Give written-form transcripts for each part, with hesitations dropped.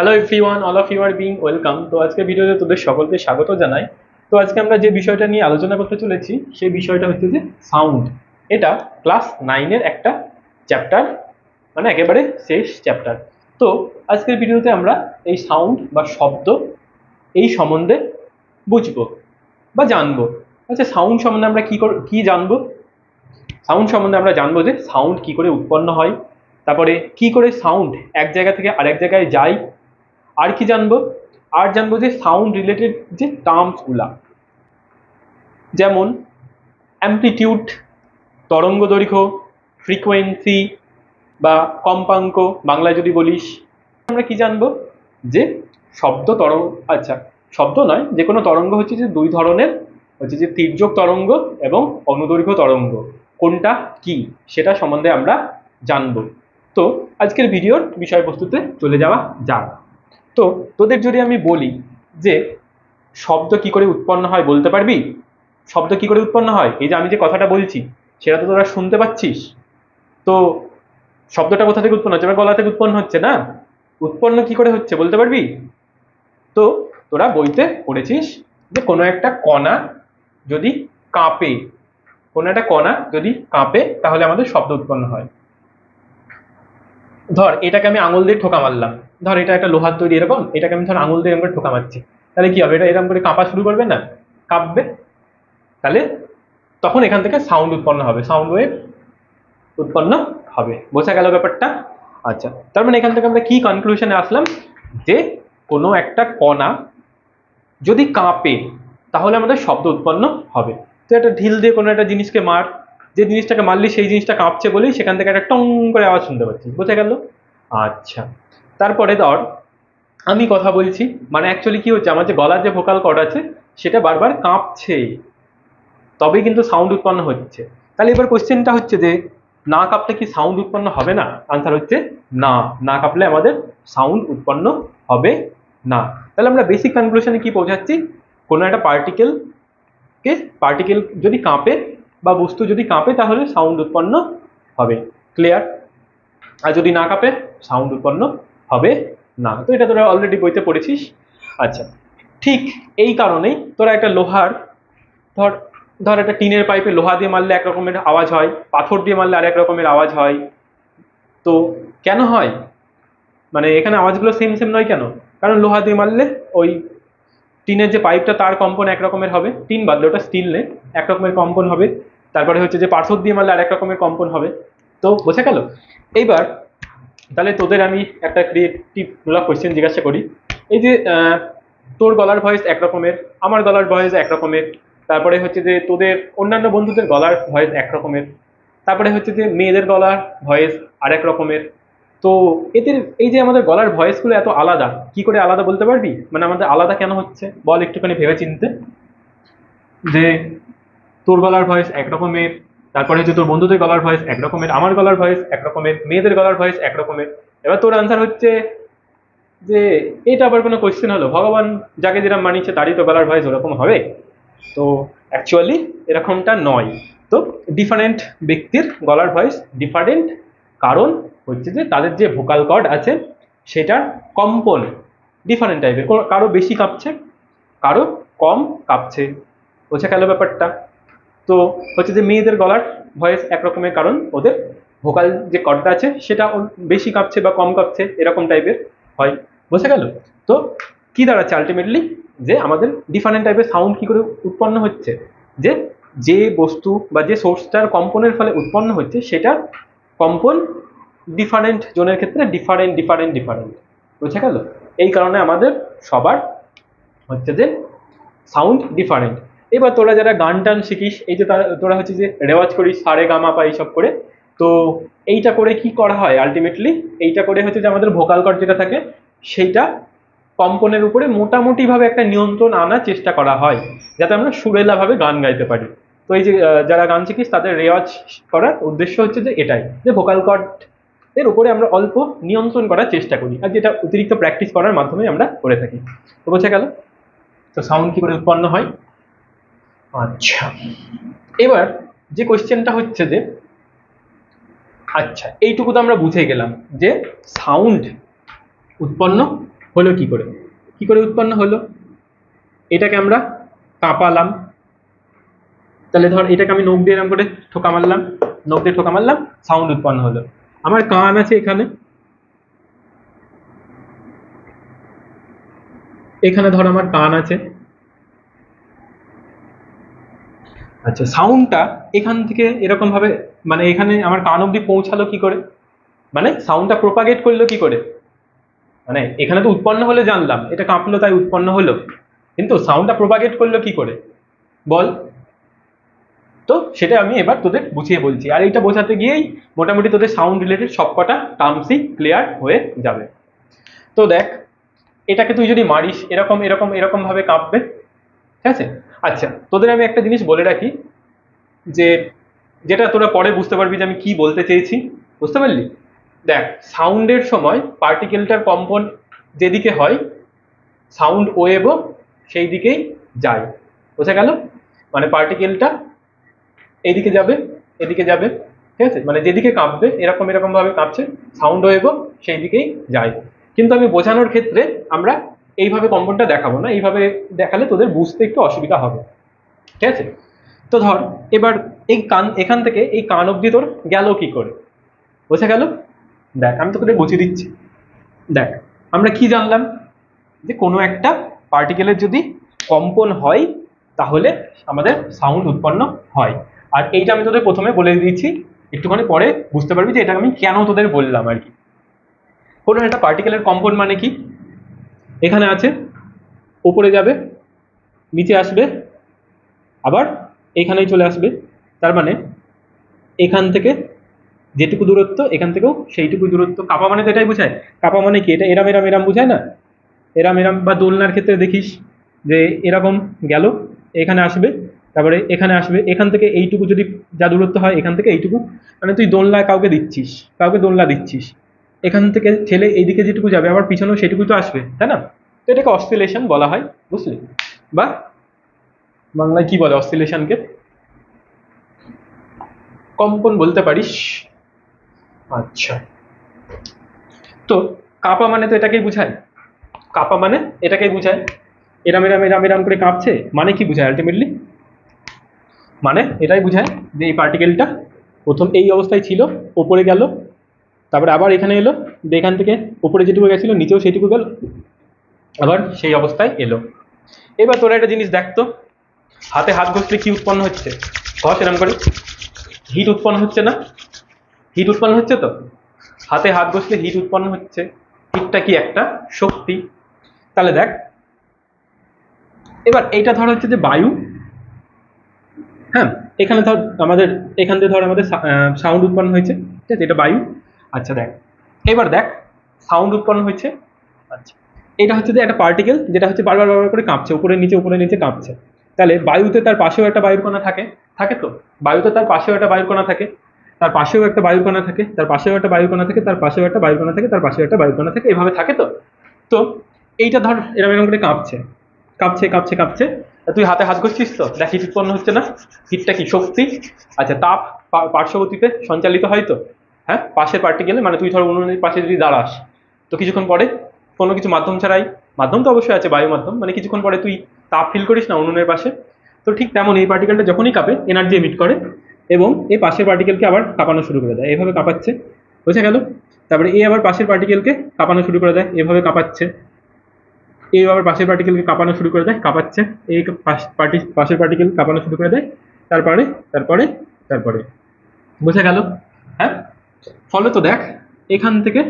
Hello everyone, all of you are being welcome. তো আজকে ভিডিওতে তোদের সকলকে স্বাগত জানাই। তো আজকে আমরা যে বিষয়টা নিয়ে আলোচনা করতে চলেছি সেই বিষয়টা হচ্ছে যে সাউন্ড। এটা ক্লাস 9-এর একটা চ্যাপ্টার, মানে একেবারে শেষ চ্যাপ্টার। তো আজকের ভিডিওতে আমরা এই সাউন্ড বা শব্দ এই সম্বন্ধে বুঝবো বা জানবো। আচ্ছা, সাউন্ড সম্বন্ধে আমরা কি জানবো? সাউন্ড সম্বন্ধে আমরা জানবো যে সাউন্ড কি করে উৎপন্ন হয়, তারপরে কি করে সাউন্ড এক জায়গা থেকে আরেক জায়গায় যায়। আর কি জানবো? আর জানবো যে সাউন্ড রিলেটেড যে টার্মসগুলা, যেমন অ্যামপ্লিটিউড, তরঙ্গ দৈর্ঘ্য, ফ্রিকোয়েন্সি বা কম্পাঙ্ক বাংলায় যদি বলিস। আমরা কি জানবো? যে শব্দ তরঙ্গ, আচ্ছা শব্দ নয়, যে কোনো তরঙ্গ হচ্ছে যে দুই ধরনের, হচ্ছে যে তির্যক তরঙ্গ এবং অনুদৈর্ঘ্য তরঙ্গ। কোনটা কি সেটা সম্বন্ধে আমরা জানবো। তো আজকের ভিডিওর বিষয়বস্তুতে চলে যাওয়া যাক। তো তোদের যদি আমি বলি যে শব্দ কি করে উৎপন্ন হয় বলতে পারবি? শব্দ কি করে উৎপন্ন হয়, এই যে আমি যে কথাটা বলছি সেটা তো তোরা শুনতে পাচ্ছিস। তো শব্দটা কোথা থেকে উৎপন্ন হচ্ছে? গলা থেকে উৎপন্ন হচ্ছে না? উৎপন্ন কি করে হচ্ছে বলতে পারবি? তো তোরা বইতে পড়েছিস যে কোনো একটা কণা যদি কাঁপে, কোনো একটা কণা যদি কাঁপে তাহলে আমাদের শব্দ উৎপন্ন হয়। ধর এটাকে আমি আঙুল দিয়ে ঠোকা মারলাম, ধর এটা একটা লোহার তৈরি, এরকম এটাকে আমি ধর আঙুল দিয়ে এরকম করে ঠোকা মারছি, তাহলে কি হবে? এটা এরকম করে কাঁপা শুরু করবে না? কাঁপবে। তাহলে তখন এখান থেকে সাউন্ড উৎপন্ন হবে, সাউন্ড ওয়েভ উৎপন্ন হবে। বোঝা গেল ব্যাপারটা? আচ্ছা, তার মানে এখান থেকে আমরা কি কনক্লুশনে আসলাম? যে কোনো একটা কণা যদি কাঁপে তাহলে আমাদের শব্দ উৎপন্ন হবে। তো একটা ঢিল দিয়ে কোনো একটা জিনিসকে মার, যে জিনিসটাকে মারলি সেই জিনিসটা কাঁপছে বলেই সেখান থেকে একটা টং করে আওয়াজ শুনতে পাচ্ছি। বোঝা গেল? আচ্ছা, তারপরে ধর আমি কথা বলছি, মানে অ্যাকচুয়ালি কি হচ্ছে, আমার যে গলার যে ভোকাল কর্ড আছে সেটা বারবার কাঁপছে, তবেই কিন্তু সাউন্ড উৎপন্ন হচ্ছে। তাহলে এবার কোশ্চেনটা হচ্ছে যে না কাঁপলে কি সাউন্ড উৎপন্ন হবে না? আনসার হচ্ছে না, না কাঁপলে আমাদের সাউন্ড উৎপন্ন হবে না। তাহলে আমরা বেসিক কনক্লুশনে কি পৌঁছাচ্ছি? কোনো একটা পার্টিকেল যদি কাঁপে বা বস্তু যদি কাঁপে তাহলে সাউন্ড উৎপন্ন হবে। ক্লিয়ার? আর যদি না কাঁপে সাউন্ড উৎপন্ন হবে না। তো এটা তোরা অলরেডি বইতে পড়েছিস। আচ্ছা, ঠিক এই কারণেই তোরা একটা লোহার, ধর ধর একটা টিনের পাইপে লোহা দিয়ে মারলে এক রকমের আওয়াজ হয়, পাথর দিয়ে মারলে আরেক রকমের আওয়াজ হয়। তো কেন হয়? মানে এখানে আওয়াজগুলো সেম সেম নয় কেন? কারণ লোহা দিয়ে মারলে ওই টিনের যে পাইপটা তার কম্পন এক রকমের হবে, টিন বাদলে ওটা স্টিল নেই, এক রকমের কম্পন হবে। তারপরে হচ্ছে যে পাথর দিয়ে মারলে আরেক রকমের কম্পন হবে। তো বোঝা গেল? এইবার তাহলে তোদের আমি একটা ক্রিয়েটিভ মূলক কোয়েশ্চেন জিজ্ঞাসা করি। এই যে তোর গলার ভয়েস এক রকমের, আমার গলার ভয়েস এক রকমের, তারপরে হচ্ছে যে তোদের অন্যান্য বন্ধুদের গলার ভয়েস এক রকমের, তারপরে হচ্ছে যে মেয়েদের গলার ভয়েস আরেক রকমের। তো এদের এই যে আমাদের গলার ভয়েসগুলো এত আলাদা, কি করে আলাদা বলতে পারবি? মানে আমাদের আলাদা কেন হচ্ছে বল একটুখানি ভেবে চিনতে। যে তোর গলার ভয়েস এক রকমের, তারপরে হচ্ছে তোর বন্ধুদের গলার ভয়েস এক রকমের, আমার গলার ভয়েস এক রকমের, মেয়েদের গলার ভয়েস এক রকমের। এবার তোর আনসার হচ্ছে যে এটা আবার কোনো কোয়েশ্চেন হলো? ভগবান যাকে যেরকম মানিয়েছে তারই তো গলার ভয়েস ওরকম হবে। তো অ্যাকচুয়ালি এরকমটা নয়। তো ডিফারেন্ট ব্যক্তির গলার ভয়েস ডিফারেন্ট, কারণ হচ্ছে যে তাদের যে ভোকাল কর্ড আছে সেটার কম্পন ডিফারেন্ট টাইপের, কারো বেশি কাঁপছে কারো কম কাঁপছে। বোঝা গেল ব্যাপারটা? তো হচ্ছে যে মেয়েদের গলার ভয়েস একরকমের, কারণ ওদের ভোকাল যে কর্ডটা আছে সেটা বেশি কাঁপছে বা কম কাঁপছে, এরকম টাইপের হয়। বোঝা গেল? তো কি দাঁড়াচ্ছে আলটিমেটলি? যে আমাদের ডিফারেন্ট টাইপের সাউন্ড কি করে উৎপন্ন হচ্ছে? যে যে বস্তু বা যে সোর্সটার কম্পনের ফলে উৎপন্ন হচ্ছে সেটার কম্পন ডিফারেন্ট জনের ক্ষেত্রে ডিফারেন্ট ডিফারেন্ট ডিফারেন্ট। বুঝা গেল? এই কারণে আমাদের সবার হচ্ছে যে সাউন্ড ডিফারেন্ট। এবার তোরা যারা গান টান শিখিস, এই যে তোরা হচ্ছে যে রেওয়াজ করিস সারে গামা পা এইসব করে, তো এইটা করে কি করা হয় আলটিমেটলি? এইটা করে হচ্ছে যে আমাদের ভোকাল কর্ড যেটা থাকে সেইটা কম্পনের উপরে মোটামুটিভাবে একটা নিয়ন্ত্রণ আনার চেষ্টা করা হয়, যাতে আমরা সুরেলাভাবে গান গাইতে পারি। তো এই যে যারা গান শিখিস তাদের রেওয়াজ করার উদ্দেশ্য হচ্ছে যে এটাই, যে ভোকাল কর্ড এর উপরে আমরা অল্প নিয়ন্ত্রণ করার চেষ্টা করি, আর যেটা অতিরিক্ত প্র্যাকটিস করার মাধ্যমে আমরা করে থাকি। তো বোঝা গেল? তো সাউন্ড কি করে উৎপন্ন হয়। আচ্ছা, এবার যে কোয়েশ্চেনটা হচ্ছে যে আচ্ছা এইটুকু তো আমরা বুঝে গেলাম যে সাউন্ড উৎপন্ন হলো কি করে উৎপন্ন হলো? এটাকে আমরা কাঁপালাম, তাহলে ধর এটাকে আমি নখ দিয়ে এরকম করে ঠোকা মারলাম, নখ দিয়ে ঠোকা মারলাম, সাউন্ড উৎপন্ন হলো। আমার কান আছে এখানে, এখানে ধর আমার কান আছে। আচ্ছা, সাউন্ডটা এখান থেকে এরকম ভাবে, মানে এখানে আমার কান অবধি পৌঁছালো কি করে? মানে সাউন্ডটা প্রোপাগেট করলো কি করে? মানে এখানে তো উৎপন্ন হলে জানলাম এটা কাঁপলো তাই উৎপন্ন হলো, কিন্তু সাউন্ডটা প্রোপাগেট করলো কি করে বল? তো সেটা আমি এবার তোদের বুঝিয়ে বলছি, আর এইটা বোঝাতে গিয়েই মোটামুটি তোদের সাউন্ড রিলেটেড সবকটা টার্মসই ক্লিয়ার হয়ে যাবে। তো দেখ, এটাকে তুই যদি মারিস এরকম এরকম এরকম ভাবে কাঁপবে, ঠিক আছে? আচ্ছা, তোদের আমি একটা জিনিস বলে রাখি, যে যেটা তোরা পরে বুঝতে পারবি যে আমি কি বলতে চেয়েছি, বুঝতে পারলি? দেখ, সাউন্ডের সময় পার্টিকেলটার কম্পন যেদিকে হয়, সাউন্ড ওয়েভও সেই দিকেই যায়, বোঝা গেল? মানে পার্টিকেলটা এইদিকে যাবে, এদিকে যাবে, ঠিক আছে? মানে যেদিকে কাঁপবে এরকম এরকম ভাবে কাঁপছে, সাউন্ড ওয়েভও সেই দিকেই যায়। কিন্তু আমি বোঝানোর ক্ষেত্রে আমরা এইভাবে কম্পনটা দেখাবো না, এইভাবে দেখালে তোদের বুঝতে একটু অসুবিধা হবে, ঠিক আছে? তো ধর এবার এই কান, এখান থেকে এই কান অব্দি তোর গেল কি করে, বোঝা গেল? দেখ আমি তোকে বুঝিয়ে দিচ্ছি। দেখ, আমরা কি জানলাম, যে কোনো একটা পার্টিকেলের যদি কম্পন হয় তাহলে আমাদের সাউন্ড উৎপন্ন হয়। আর এইটা আমি তোদের প্রথমে বলে দিয়েছি, একটুখানি পরে বুঝতে পারবি যে এটা আমি কেন তোদের বললাম আর কি। কোনো একটা পার্টিকেলের কম্পন মানে কি, এখানে আছে, ওপরে যাবে, নিচে আসবে, আবার এখানেই চলে আসবে। তার মানে এখান থেকে যেটুকু দূরত্ব, এখান থেকেও সেইটুকু দূরত্ব। কাপা মানে তো এটাই বোঝায়। কাপা মানে কি, এটা এরাম এরাম এরাম বোঝায় না? এরাম এরাম, বা দোলনার ক্ষেত্রে দেখিস যে এরকম গেল, এখানে আসবে, তারপরে এখানে আসবে, এখান থেকে এইটুকু যদি যা দূরত্ব হয় এখান থেকে এইটুকু, মানে তুই দোলনা কাউকে দিচ্ছিস, কাউকে দোলনা দিচ্ছিস, এখান থেকে ছেলে এইদিকে যেটুকু যাবে আবার পিছনেও সেটুকুই তো আসবে, তাই না? তো এটাকে অসিলেশন বলা হয়, বুঝলি? বা বাংলায় কি বলে অসিলেশনকে? কম্পন বলতে পারিস। আচ্ছা, তো কাঁপা মানে তো এটাকেই বোঝায়, কাঁপা মানে এটাকেই বোঝায়, এরাম এরাম এরাম এরাম করে কাঁপছে, মানে কি বোঝায় আলটিমেটলি? মানে এটাই বোঝায় যে এই পার্টিকেলটা প্রথম এই অবস্থায় ছিল, ওপরে গেল, তারপরে আবার এখানে এলো, দিয়ে এখান থেকে উপরে যেটুকু গেছিল নিচেও সেইটুকু গেল, আবার সেই অবস্থায় এলো। এবার তোরা একটা জিনিস দেখতো, হাতে হাত ঘষলে কি উৎপন্ন হচ্ছে? ঘষ এরম করে, হিট উৎপন্ন হচ্ছে না? হিট উৎপন্ন হচ্ছে তো, হাতে হাত ঘষলে হিট উৎপন্ন হচ্ছে। হিটটা কি? একটা শক্তি। তাহলে দেখ, এবার এইটা ধর হচ্ছে যে বায়ু, হ্যাঁ, এখানে ধর আমাদের, এখান থেকে ধর আমাদের সাউন্ড উৎপন্ন হয়েছে, ঠিক আছে? এটা বায়ু। আচ্ছা দেখ, এবার দেখ সাউন্ড উৎপন্ন হয়েছে। আচ্ছা, এটা হচ্ছে যে একটা পার্টিকেল যেটা হচ্ছে বারবার বারবার করে কাঁপছে, উপরে নিচে কাঁপছে। তাহলে বায়ুতে তার পাশেও একটা বায়ুর কণা থাকে, থাকে তো? বায়ুতে তার পাশেও একটা বায়ুর কণা থাকে, তার পাশেও একটা বায়ুর কণা থাকে, তার পাশেও একটা বায়ুর কণা থাকে, তার পাশেও একটা বায়ুর কণা থাকে, তার পাশেও একটা বায়ুর কণা থাকে, এভাবে থাকে তো? তো এইটা ধর এরকম এরকম করে কাঁপছে, কাঁপছে কাঁপছে কাঁপছে, তুই হাতে হাত ঘষছিস তো, দেখ হিট উৎপন্ন হচ্ছে না? হিটটা কি? শক্তি। আচ্ছা, তাপ পার্শ্বগতিতে সঞ্চালিত হয় তো, হ্যাঁ, পাশের পার্টিকেলে, মানে তুই ধর উনুনের পাশে যদি দাঁড়াস, তো কিছুক্ষণ পরে কোনো কিছু মাধ্যম ছাড়াই, মাধ্যম তো অবশ্যই আছে, বায়ু মাধ্যম, মানে কিছুক্ষণ পরে তুই তাপ ফিল করিস না উনুনের পাশে? তো ঠিক তেমন এই পার্টিকেলটা যখনই কাঁপে এনার্জি এমিট করে, এবং এই পাশের পার্টিকেলকে আবার কাঁপানো শুরু করে দেয়, এভাবে কাঁপাচ্ছে, বোঝা গেল? তারপরে এই আবার পাশের পার্টিকেলকে কাঁপানো শুরু করে দেয়, এভাবে কাঁপাচ্ছে। এই আবার পাশের পার্টিকেলকে কাঁপানো শুরু করে দেয়, কাঁপাচ্ছে। এই পাশের পার্টিকেল কাঁপানো শুরু করে দেয়, তারপরে তারপরে তারপরে, বোঝা গেল? হ্যাঁ, ফলে তো দেখ এখান থেকে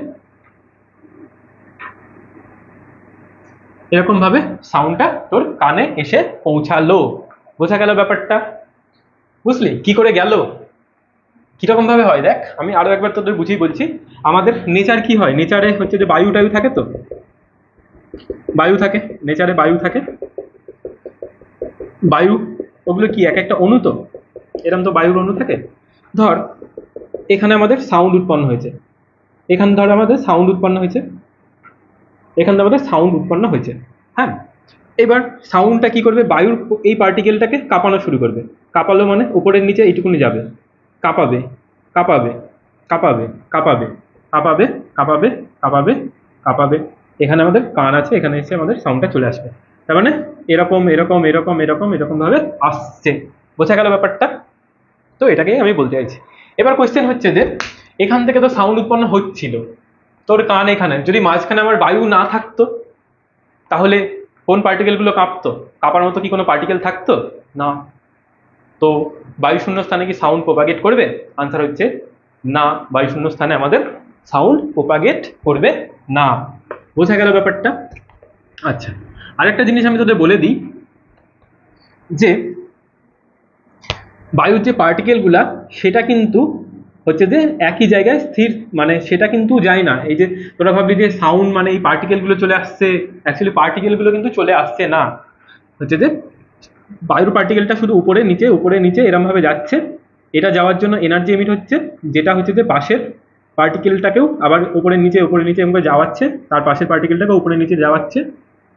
এরকম ভাবে সাউন্ডটা তোর কানে এসে পৌঁছালো, বোঝা গেল ব্যাপারটা? বুঝলি কি করে গেল, কিরকম ভাবে হয়? দেখ আমি আরো একবার তোদের বুঝিয়ে বলছি। আমাদের নেচার কি হয়, নেচারে হচ্ছে যে বায়ু টায়ু থাকে তো, বায়ু থাকে, নেচারে বায়ু থাকে, বায়ু, ওগুলো কি এক একটা অণু তো, এরকম তো বায়ুর অণু থাকে। ধর এখানে আমাদের সাউন্ড উৎপন্ন হয়েছে, এখানে ধর আমাদের সাউন্ড উৎপন্ন হয়েছে, এখানে আমাদের সাউন্ড উৎপন্ন হয়েছে, হ্যাঁ। এবার সাউন্ডটা কি করবে, বায়ুর এই পার্টিকেলটাকে কাঁপানো শুরু করবে। কাঁপালো মানে উপরের নিচে এইটুকুনি যাবে, কাঁপাবে কাঁপাবে কাঁপাবে কাঁপাবে কাঁপাবে কাঁপাবে কাঁপাবে কাঁপাবে এখানে আমাদের কান আছে, এখানে এসে আমাদের সাউন্ডটা চলে আসবে। তার মানে এরকম এরকম এরকম এরকম এরকম ভাবে আসছে। বোঝা গেল ব্যাপারটা? তো এটাকেই আমি বলতে চাইছি। এবার কোয়েশ্চেন হচ্ছে যে এখান থেকে তো সাউন্ড উৎপন্ন হচ্ছিল, তোর কান এখানে, যদি মাঝখানে আমার বায়ু না থাকতো তাহলে কোন পার্টিকেলগুলো কাঁপতো? কাঁপার মতো কি কোনো পার্টিকেল থাকতো? না। তো বায়ুশূন্য স্থানে কি সাউন্ড প্রোপাগেট করবে? আনসার হচ্ছে না, বায়ুশূন্য স্থানে আমাদের সাউন্ড প্রোপাগেট করবে না। বোঝা গেল ব্যাপারটা? আচ্ছা, আরেকটা জিনিস আমি তোদের বলে দিই যে বায়ুর যে পার্টিকেলগুলা সেটা কিন্তু হচ্ছে যে একই জায়গায় স্থির, মানে সেটা কিন্তু যায় না। এই যে তোরা ভাবলি যে সাউন্ড মানে এই পার্টিকেলগুলো চলে আসছে, অ্যাকচুয়ালি পার্টিকেলগুলো কিন্তু চলে আসছে না। হচ্ছে যে বায়ুর পার্টিকেলটা শুধু উপরে নিচে এরম ভাবে যাচ্ছে। এটা যাওয়ার জন্য এনার্জি এমিট হচ্ছে, যেটা হচ্ছে যে পাশের পার্টিকেলটাকেও আবার উপরে নিচে এরকম করে যাওয়াচ্ছে, তার পাশের পার্টিকেলটাকে উপরে নিচে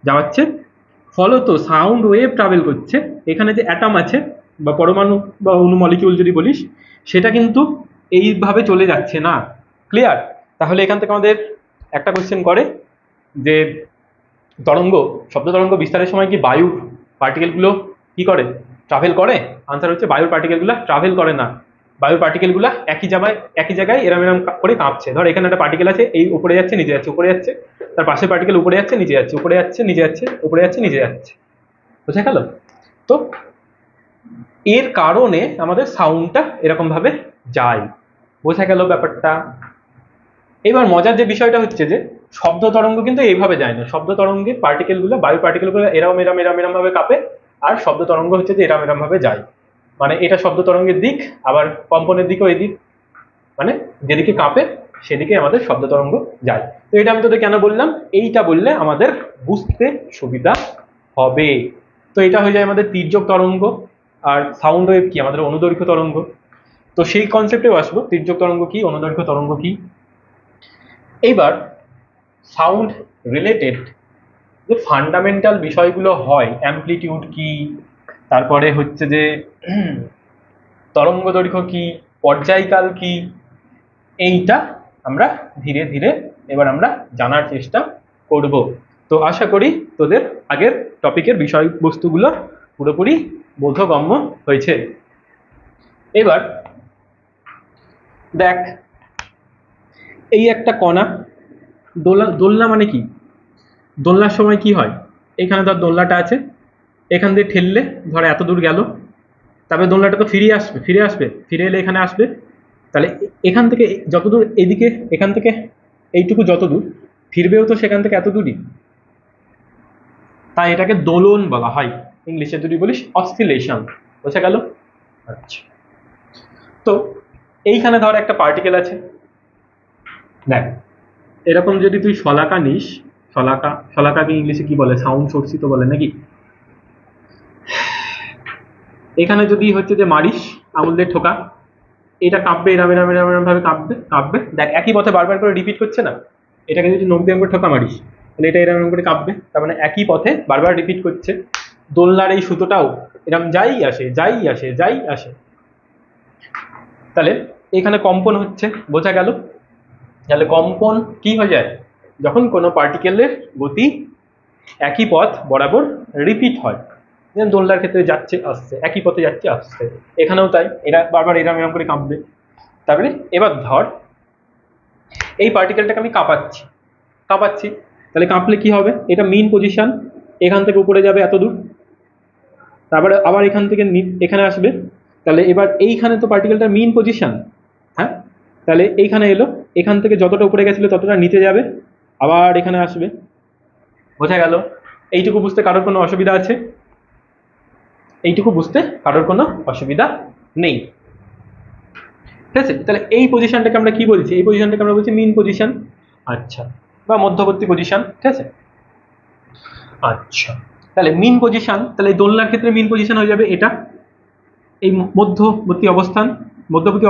যাওয়াচ্ছে। ফলত সাউন্ড ওয়েভ ট্রাভেল করছে। এখানে যে অ্যাটম আছে বা পরমাণু বা অণু মলিকিউল যদি বলিস, সেটা কিন্তু এইভাবে চলে যাচ্ছে না। ক্লিয়ার? তাহলে এখান থেকে আমাদের একটা কোয়েশ্চেন করে যে শব্দ তরঙ্গ বিস্তারের সময় কি বায়ুর পার্টিকেলগুলো কি করে? ট্রাভেল করে? আনসার হচ্ছে বায়ুর পার্টিকেলগুলো ট্রাভেল করে না। বায়ুর পার্টিকেলগুলো একই জায়গায় এরম করে কাঁপছে। ধর এখানে একটা পার্টিকেল আছে, এই উপরে যাচ্ছে নিচে যাচ্ছে, উপরে যাচ্ছে, তার পাশের পার্টিকেল উপরে যাচ্ছে নিচে যাচ্ছে, উপরে যাচ্ছে নিচে যাচ্ছে, উপরে যাচ্ছে নিচে যাচ্ছে। বুঝা গেল? তো এর কারণে আমাদের সাউন্ডটা এরকম ভাবে যায়। বোঝা গেল ব্যাপারটা? এবার মজার যে বিষয়টা হচ্ছে যে শব্দ তরঙ্গ কিন্তু এইভাবে যায় না। শব্দ তরঙ্গের পার্টিকেলগুলো, বায়ু পার্টিকেলগুলো এরম ভাবে কাঁপে, আর শব্দ তরঙ্গ হচ্ছে যে এরম ভাবে যায়। মানে এটা শব্দ তরঙ্গের দিক, আবার কম্পনের দিকও এই দিক, মানে যেদিকে কাঁপে সেদিকে আমাদের শব্দ তরঙ্গ যায়। তো এটা আমি তোদের কেন বললাম, এইটা বললে আমাদের বুঝতে সুবিধা হবে। তো এটা হয়ে যায় আমাদের তির্যক তরঙ্গ, আর সাউন্ড ওয়েভ কি আমাদের অনুদৈর্ঘ্য তরঙ্গ। তো সেই কনসেপ্টেও আসবো, তির্যক তরঙ্গ কি, অনুদৈর্ঘ্য তরঙ্গ কি। এইবার সাউন্ড রিলেটেড যে ফান্ডামেন্টাল বিষয়গুলো হয়, অ্যামপ্লিটিউড কি, তারপরে হচ্ছে যে তরঙ্গ দৈর্ঘ্য কি, পর্যায়কাল কি, এইটা আমরা ধীরে ধীরে এবার আমরা জানার চেষ্টা করব। তো আশা করি তোদের আগের টপিকের বিষয়বস্তুগুলো পুরোপুরি বোধগম্য হয়েছে। এবার দেখ, এই একটা কণা, দোলনা মানে কি? দোলনার সময় কি হয়? এখানে ধর দোলনাটা আছে, এখান দিয়ে ঠেললে ধর এত দূর গেল, তারপরে দোলনাটা তো ফিরে এলে এখানে আসবে। তাহলে এখান থেকে যতদূর এদিকে, এখান থেকে এইটুকু যত দূর ফিরবেও তো সেখান থেকে এত দূরই, তাই এটাকে দোলন বলা হয়। ইংলিশে যদি বলিস অসিলেশন। বোঝা গেল? আচ্ছা, তো এইখানে ধর একটা পার্টিকেল আছে, দেখ এরকম যদি তুই শলাকা নিস, শলাকাকে ইংলিশে কি বলে? সাউন্ড সোর্সই তো বলে নাকি? এখানে যদি হচ্ছে যে মারিস আঙুল দিয়ে ঠোকা, এটা কাঁপবে, এরম ভাবে কাঁপবে। দেখ একই পথে বারবার করে রিপিট করছে না। এটাকে যদি নখ দিয়ে করে ঠোকা মারিস, তাহলে এটা এরম করে কাঁপবে। তার মানে একই পথে বারবার রিপিট করছে। দোলনার এই সুতোটাও এরম যাই আসে। তাহলে এখানে কম্পন হচ্ছে। বোঝা গেল? তাহলে কম্পন কি হয়ে যায়? যখন কোনো পার্টিকেলের গতি একই পথ বরাবর রিপিট হয়। যেমন দোলনার ক্ষেত্রে যাচ্ছে আসছে, একই পথে যাচ্ছে আসছে, এখানেও তাই, এরা বারবার এরম করে কাঁপবে। তারপরে এবার ধর এই পার্টিকেলটাকে আমি কাঁপাচ্ছি, তাহলে কাঁপলে কি হবে? এটা মেইন পজিশন, এখান থেকে উপরে যাবে এত দূর, তারপরে আবার এখান থেকে এখানে আসবে। তাহলে এবার এইখানে তো পার্টিকেলটার মেইন পজিশন, হ্যাঁ, তাহলে এইখানে এলো, এখান থেকে যতটা উপরে গেছিল ততটা নিচে যাবে, আবার এখানে আসবে। বোঝা গেল? এইটুকু বুঝতে কারোর কোনো অসুবিধা আছে? এইটুকু বুঝতে কারোর কোনো অসুবিধা নেই, ঠিক আছে? তাহলে এই পজিশনটাকে আমরা কি বলছি? এই পজিশনটাকে আমরা বলছি মিন পজিশন। আচ্ছা, বা মধ্যবর্তী পজিশন, ঠিক আছে? আচ্ছা, তাহলে মিন পজিশন, তাহলে দোলনার ক্ষেত্রে মিন পজিশন হয়ে যাবে এটা, এই মধ্যবর্তী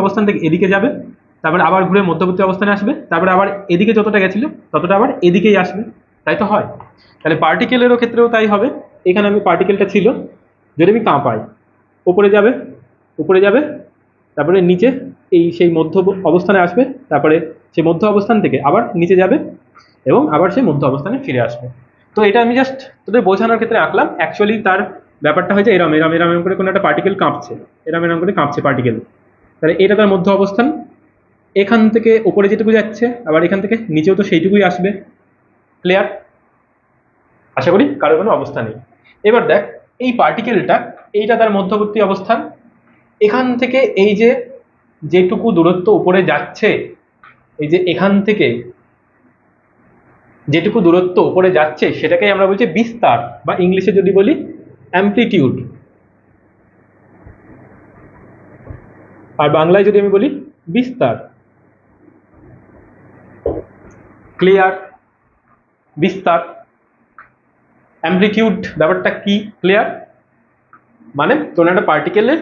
অবস্থান থেকে এদিকে যাবে, তারপরে আবার ঘুরে মধ্যবর্তী অবস্থানে আসবে, তারপরে আবার এদিকে যতটা গেছিল ততটা আবার এদিকেই আসবে। তাই তো হয়? তাহলে পার্টিকেলেরও ক্ষেত্রেও তাই হবে। এখানে আমি পার্টিকেলটা ছিল, যদি আমি কাঁপাই, উপরে যাবে, তারপরে নিচে সেই মধ্য অবস্থানে আসবে, তারপরে সেই মধ্য অবস্থান থেকে আবার নিচে যাবে, এবং আবার সেই মধ্য অবস্থানে ফিরে আসবে। তো এটা আমি জাস্ট তোদের বোঝানোর ক্ষেত্রে আঁকলাম। অ্যাকচুয়ালি তার ব্যাপারটা হয়েছে এরম এরম এরম এরম করে কোনো একটা পার্টিকেল কাঁপছে, এরম এরম করে কাঁপছে পার্টিকেল, তাহলে এটা তার মধ্য অবস্থান। এখান থেকে ওপরে যেটুকু যাচ্ছে আবার এখান থেকে নিচেও তো সেইটুকুই আসবে। ক্লিয়ার? আশা করি কারোর কোনো অবস্থা নেই। এবার দেখ এই পার্টিকেলটা, এইটা তার মধ্যবর্তী অবস্থান। এখান থেকে এই যে যেটুকু দূরত্ব উপরে যাচ্ছে, এই যে এখান থেকে যেটুকু দূরত্ব উপরে যাচ্ছে সেটাকেই আমরা বলছি বিস্তার, বা ইংলিশে যদি বলি অ্যামপ্লিটিউড, আর বাংলায় যদি আমি বলি বিস্তার। ক্লিয়ার? বিস্তার, অ্যামপ্লিটিউড ব্যাপারটা কি? ক্লিয়ার? মানে কোনো একটা পার্টিকেলের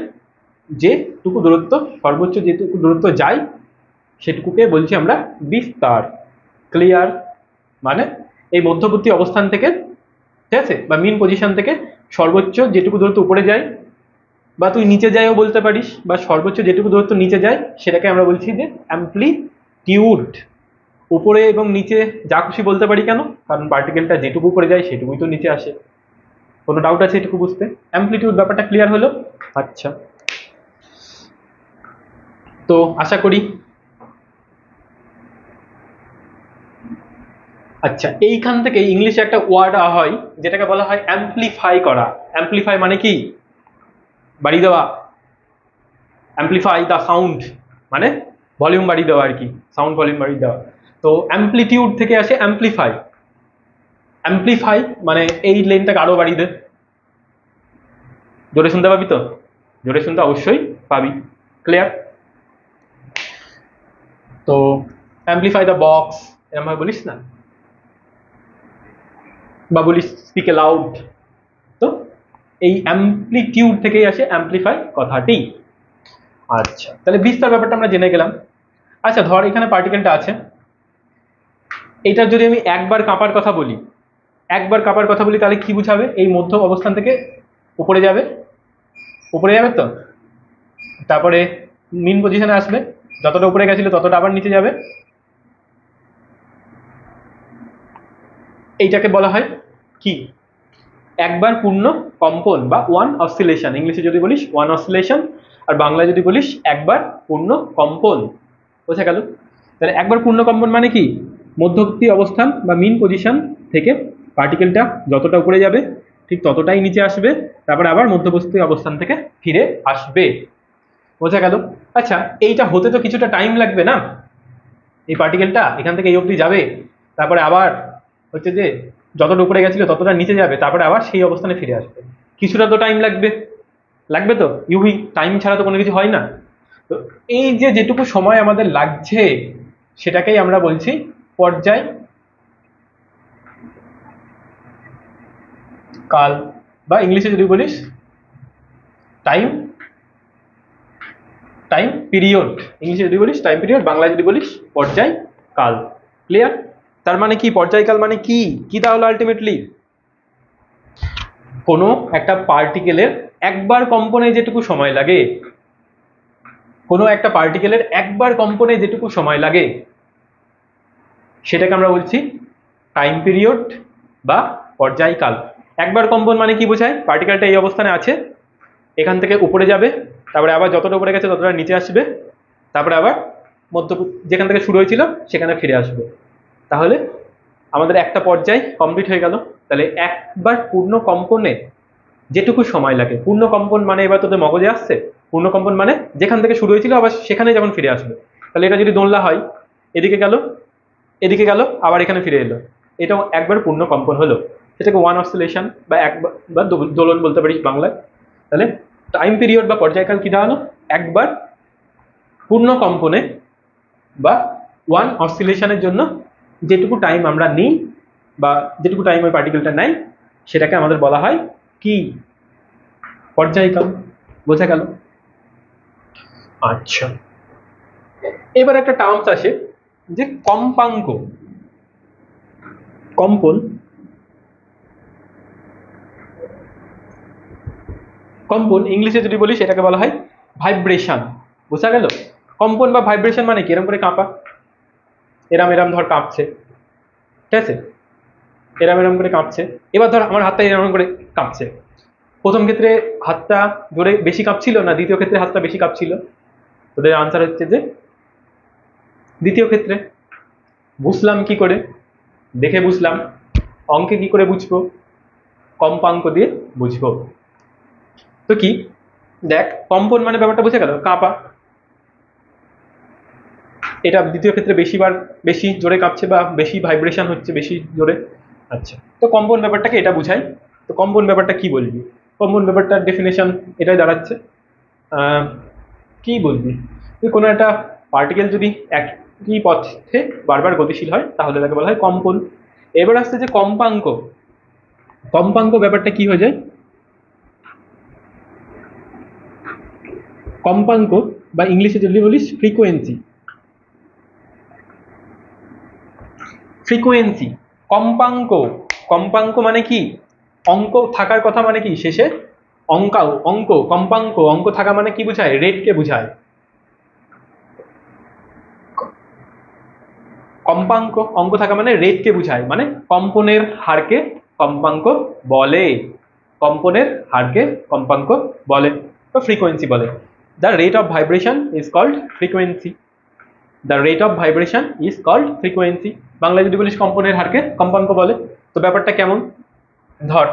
যেটুকু দূরত্ব, সর্বোচ্চ যেটুকু দূরত্ব যায় সেটুকুকে বলছি আমরা বিস্তার। ক্লিয়ার? মানে এই মধ্যবর্তী অবস্থান থেকে, ঠিক আছে, বা মিন পজিশন থেকে সর্বোচ্চ যেটুকু দূরত্ব উপরে যায়, বা তুই নিচে যায়ও বলতে পারিস, বা সর্বোচ্চ যেটুকু দূরত্ব নিচে যায় সেটাকে আমরা বলছি যে অ্যামপ্লিটিউড। উপরে এবং নিচে যা খুশি বলতে পারি, কেন? কারণ পার্টিকেলটা যেটুকু উপরে যায় সেটুকুই তো নিচে আসে। কোনো ডাউট আছে এটুকু বুঝতে? অ্যামপ্লিটিউড ব্যাপারটা ক্লিয়ার হলো? আচ্ছা, তো আশা করি। আচ্ছা, এইখান থেকে ইংলিশে একটা ওয়ার্ড হয় যেটাকে বলা হয় অ্যাম্পলিফাই করা। অ্যাম্পলিফাই মানে কি? বাড়িয়ে দেওয়া। অ্যাম্পলিফাই দ্য সাউন্ড মানে ভলিউম বাড়িয়ে দেওয়া আর কি, সাউন্ড ভলিউম বাড়িয়ে দেওয়া। তো অ্যাম্পলিটিউড থেকে আসে অ্যাম্পলিফাই। অ্যাম্পলিফাই মানে এই লেনটাকে আরো বাড়িয়ে দে। জোরে শুনতে পাবি তো? জোরে শুনতে অবশ্যই পাবি। ক্লিয়ার? তো অ্যাম্পলিফাই দ্য বক্স এরকম ভাবে বলিস না, বা বলিস স্পিক লাউড। তো এই অ্যাম্পলিটিউড থেকেই আসে অ্যাম্পলিফাই কথাটি। আচ্ছা, তাহলে বিস্তার ব্যাপারটা আমরা জেনে গেলাম। আচ্ছা, ধর এখানে পার্টিকেলটা আছে, এইটার যদি আমি একবার কাঁপার কথা বলি, একবার কাঁপার কথা বলি, তাহলে কি বুঝাবে? এই মধ্য অবস্থান থেকে উপরে যাবে, উপরে যাবে তো, তারপরে মিন পজিশনে আসবে, যতটা উপরে গেছিল ততটা আবার নিচে যাবে। এইটাকে বলা হয় কি? একবার পূর্ণ কম্পন বা ওয়ান অসিলেশন। ইংলিশে যদি বলিস ওয়ান অসিলেশন, আর বাংলায় যদি বলিস একবার পূর্ণ কম্পন। বোঝা গেল? তাহলে একবার পূর্ণ কম্পন মানে কি? মধ্যবর্তী অবস্থান বা মিন পজিশন থেকে পার্টিকেলটা যতটা উপরে যাবে ঠিক ততটাই নিচে আসবে, তারপরে আবার মধ্যবর্তী অবস্থান থেকে ফিরে আসবে। বোঝা গেল? আচ্ছা, এইটা হতে তো কিছুটা টাইম লাগবে না? এই পার্টিকেলটা এখান থেকে এই অবধি যাবে, তারপরে আবার হচ্ছে যে যতটা উপরে গেছিল ততটা নিচে যাবে, তারপরে আবার সেই অবস্থানে ফিরে আসবে। কিছুটা তো টাইম লাগবে, লাগবে তো? ইউভি টাইম ছাড়া তো কোনো কিছু হয় না। তো এই যে যেটুকু সময় আমাদের লাগছে সেটাকেই আমরা বলছি পর্যায় কাল, বা ইংলিশে যদি বলিস টাইম টাইম পিরিয়ড। ইংলিশে যদি বলিস টাইম পিরিয়ড, বাংলায় যদি বলিস পর্যায় কাল। ক্লিয়ার? তার মানে কি? পর্যায়কাল মানে কি? কি তাহলে আলটিমেটলি কোনো একটা পার্টিকেলের একবার কম্পনে যেটুকু সময় লাগে, কোনো একটা পার্টিকেলের একবার কম্পনে যেটুকু সময় লাগে সেটাকে আমরা বলছি টাইম পিরিয়ড বা পর্যায়কাল। একবার কম্পন মানে কি বোঝায়? পার্টিকেলটা এই অবস্থানে আছে, এখান থেকে উপরে যাবে, তারপরে আবার যতটা উপরে গেছে ততটা নিচে আসবে, তারপরে আবার মধ্য যেখান থেকে শুরু হয়েছিল সেখানে ফিরে আসবে। তাহলে আমাদের একটা পর্যায় কমপ্লিট হয়ে গেল। তাহলে একবার পূর্ণ কম্পনে যেটুকু সময় লাগে, পূর্ণ কম্পন মানে এবার তোদের মগজে আসছে? পূর্ণ কম্পন মানে যেখান থেকে শুরু হয়েছিল আবার সেখানে যখন ফিরে আসবে। তাহলে এটা যদি দোলনা হয়, এদিকে গেল, এদিকে গেল, আবার এখানে ফিরে এলো, এটাও একবার পূর্ণ কম্পন হলো। সেটাকে ওয়ান অসিলেশন বা একবার বা দোলন বলতে পারিস বাংলায়। তাহলে টাইম পিরিয়ড বা পর্যায়কাল কি দাঁড়ালো? একবার পূর্ণ কম্পনে বা ওয়ান অসিলেশনের জন্য যেটুকু টাইম আমরা নিই, বা যেটুকু টাইম ওই পার্টিকেলটা নেয়, সেটাকে আমাদের বলা হয় কি? পর্যায়কাল। বোঝা গেল? আচ্ছা, এবার একটা টার্মস আসে যে কম্পাঙ্ক। কম্পন, কম্পন ইংলিশে যদি বলি সেটাকে বলা হয় ভাইব্রেশন। বোঝা গেল? কম্পন বা ভাইব্রেশন মানে কি? এরম করে কাঁপা, এরাম এরাম ধর কাঁপছে, ঠিক আছে, এরম এরম করে কাঁপছে। এবার ধর আমার হাতটা এরম করে কাঁপছে। প্রথম ক্ষেত্রে হাতটা জোরে বেশি কাঁপছিল না দ্বিতীয় ক্ষেত্রে হাতটা বেশি কাঁপছিল? তোদের আনসার হচ্ছে যে দ্বিতীয় ক্ষেত্রে। বুঝলাম কি করে? দেখে বুঝলাম। অঙ্কে কি করে বুঝবো? কম্পাঙ্ক দিয়ে বুঝবো। তো কি, দেখ কম্পন মানে ব্যাপারটা বুঝে গেল, কাঁপা। এটা দ্বিতীয় ক্ষেত্রে বেশি জোরে কাঁপছে বা বেশি ভাইব্রেশন হচ্ছে বেশি জোরে। আচ্ছা, তো কম্পন ব্যাপারটাকে এটা বুঝাই। তো কম্পন ব্যাপারটা কি বলবি? কম্পন ব্যাপারটার ডেফিনেশন এটাই দাঁড়াচ্ছে, কি বলবি, তুই কোনো একটা পার্টিকেল যদি একই পথে বারবার গতিশীল হয় তাহলে তাকে বলা হয় কম্পন। এবার আসছে যে কম্পাঙ্ক। কম্পাঙ্ক ব্যাপারটা কি হয়ে যায়? কম্পাঙ্ক বা ইংলিশে যদি বলিস ফ্রিকোয়েন্সি। ফ্রিকোয়েন্সি, কম্পাঙ্ক। কম্পাঙ্ক মানে কি? অঙ্ক থাকার কথা মানে কি? শেষে অঙ্ক, কম্পাঙ্ক অঙ্ক থাকা মানে কি বোঝায়? রেটকে বোঝায়। কম্পাঙ্ক অঙ্ক থাকা মানে রেটকে বোঝায়, মানে কম্পনের হারকে কম্পাঙ্ক বলে। কম্পনের হারকে কম্পাঙ্ক বলে তো ফ্রিকোয়েন্সি বলে। The rate of vibration is called frequency. The rate of vibration is called frequency. বাংলায় যদি বলিস কম্পনের হারকে কম্পাঙ্ক বলে। তো ব্যাপারটা কেমন? ধর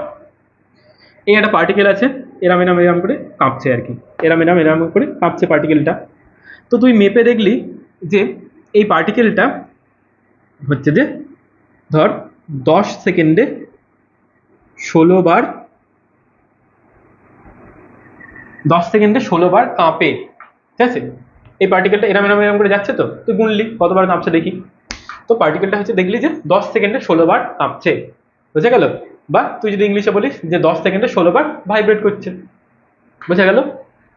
এই একটা পার্টিকেল আছে, এরাম এরাম এরাম করে কাঁপছে আর কি, এরাম এরাম এরাম করে কাঁপছে পার্টিকেলটা। তো তুই মেপে দেখলি যে এই পার্টিকেলটা হচ্ছে যে ধর 10 সেকেন্ডে 16 বার, 10 সেকেন্ডে 16 বার কাঁপে। ঠিক আছে, এই পার্টিকেলটা এরাম এরাম এরাম করে যাচ্ছে, তো তুই গুনলি কতবার কাঁপছে দেখি। তো পার্টিকেলটা হচ্ছে দেখলি যে 10 সেকেন্ডে 16 বার কাঁপছে, বুঝা গেল? বা তুই যদি ইংলিশে বলিস যে 10 সেকেন্ডে 16 বার ভাইব্রেট করছে, বোঝা গেল?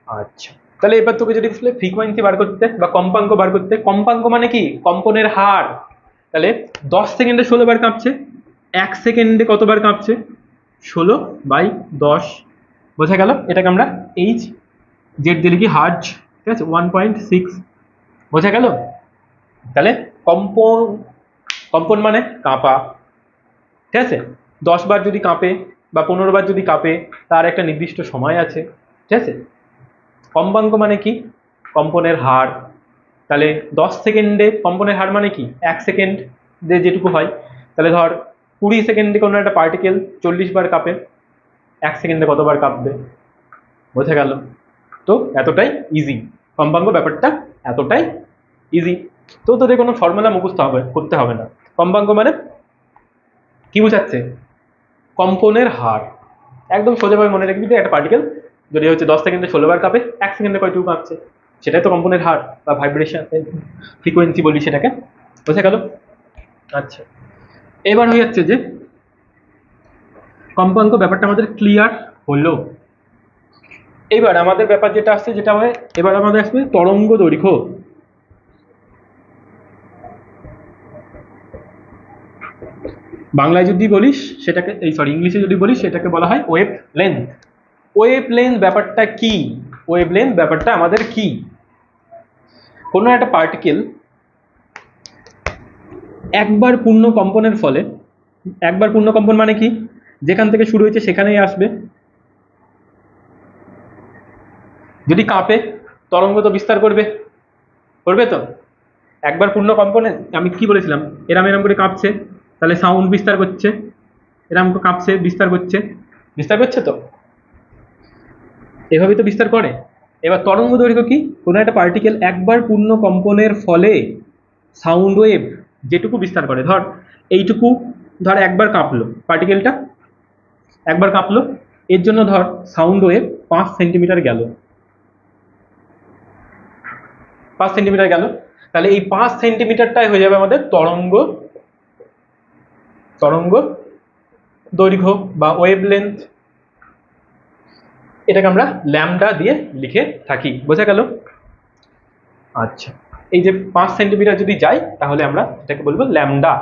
আচ্ছা, তাহলে এবার তোকে যদি ফ্রিকোয়েন্সি বার করতে বা কম্পাঙ্ক বার করতে, কম্পাঙ্ক মানে কি? কম্পনের হার। তাহলে 10 সেকেন্ডে 16 বার কাঁপছে, 1 সেকেন্ডে কতবার কাঁপছে? 16/10, বোঝা গেল? এটাকে আমরা এইচ জেড দিয়ে লিখি হার্জ, ঠিক আছে, 1.6, বোঝা গেল? তাহলে কম্পন মানে কাঁপা, ঠিক আছে। 10 বার যদি কাঁপে বা 15 বার যদি কাঁপে তার একটা নির্দিষ্ট সময় আছে, ঠিক আছে। কম্পাঙ্ক মানে কি? কম্পনের হার। তাহলে 10 সেকেন্ডে কম্পনের হার মানে কি? 1 সেকেন্ড যেটুকু হয়। তাহলে ধর 20 সেকেন্ডে কোনো একটা পার্টিকেল 40 বার কাঁপে, 1 সেকেন্ডে কতবার কাঁপবে? বোঝা গেল? তো এতটাই ইজি কম্পাঙ্ক ব্যাপারটা, এতটাই ইজি। তো তোদের কোনো ফর্মুলা মুখস্থ করতে হবে না। কম্পাঙ্ক মানে কি বোঝাচ্ছে? কম্পনের হার। একদম সোজাভাবে মনে রাখবি যে একটা পার্টিকেল যদি হচ্ছে 10 সেকেন্ডে 16 বার কাঁপে, 1 সেকেন্ডে কয়টুকু কাঁপছে, সেটাই তো কম্পনের হার বা ভাইব্রেশন ফ্রিকোয়েন্সি বলি সেটাকে, বোঝা গেল? আচ্ছা, এবার হয়ে যাচ্ছে যে কম্পাঙ্ক ব্যাপারটা আমাদের ক্লিয়ার হলো। এবার আমাদের ব্যাপার যেটা আসছে, যেটা হয় এবার আমাদের আসবে তরঙ্গ দৈর্ঘ্য। বাংলায় যদি বলিস সেটাকে ইংলিশে যদি বলিস সেটাকে বলা হয় ওয়েভ লেন্থ। ওয়েভ লেন্থ ব্যাপারটা কি? ওয়েভ লেন্থ ব্যাপারটা আমাদের কি? কোনো একটা পার্টিকেল একবার পূর্ণ কম্পনের ফলে, একবার পূর্ণ কম্পন মানে কি? যেখান থেকে শুরু হয়েছে সেখানেই আসবে। যদি কাঁপে তরঙ্গ তো বিস্তার করবে, করবে তো। একবার পূর্ণ কম্পনে আমি কি বলেছিলাম? এরাম এরাম করে কাঁপছে, তাহলে সাউন্ড বিস্তার করছে, এরাম কাঁপছে বিস্তার করছে, বিস্তার করছে তো, এভাবেই তো বিস্তার করে। এবার তরঙ্গ দৈর্ঘ্য কি? কোনো একটা পার্টিকেল একবার পূর্ণ কম্পনের ফলে সাউন্ড ওয়েভ যেটুকু বিস্তার করে, ধর এইটুকু, ধর একবার কাঁপলো পার্টিকেলটা, একবার কাঁপলো, এর জন্য ধর সাউন্ড ওয়েভ 5 সেন্টিমিটার গেল, 5 সেন্টিমিটার গেল। তাহলে এই 5 সেন্টিমিটারটাই হয়ে যাবে আমাদের তরঙ্গ দৈর্ঘ্য বা ওয়েভ লেন্থ। এটাকে আমরা ল্যামডা দিয়ে লিখে থাকি, বোঝা গেল? আচ্ছা, এই যে 5 সেন্টিমিটার যদি যাই তাহলে আমরা এটাকে বলবো ল্যামডা।